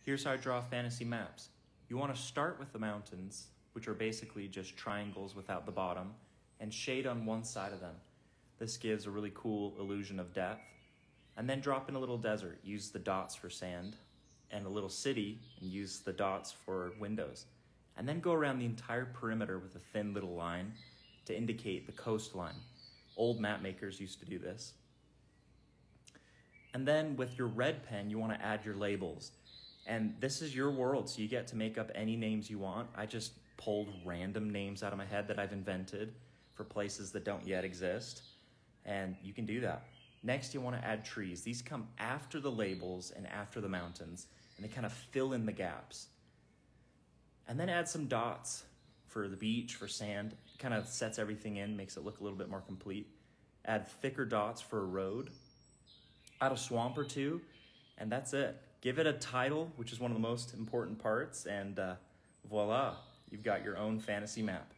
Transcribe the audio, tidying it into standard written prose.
Here's how I draw fantasy maps. You want to start with the mountains, which are basically just triangles without the bottom, and shade on one side of them. This gives a really cool illusion of depth. And then drop in a little desert, use the dots for sand, and a little city, and use the dots for windows. And then go around the entire perimeter with a thin little line to indicate the coastline. Old map makers used to do this. And then with your red pen, you want to add your labels. And this is your world, so you get to make up any names you want. I just pulled random names out of my head that I've invented for places that don't yet exist. And you can do that. Next, you want to add trees. These come after the labels and after the mountains, and they kind of fill in the gaps. And then add some dots for the beach, for sand. It kind of sets everything in, makes it look a little bit more complete. Add thicker dots for a road. Add a swamp or two, and that's it. Give it a title, which is one of the most important parts, and voila, you've got your own fantasy map.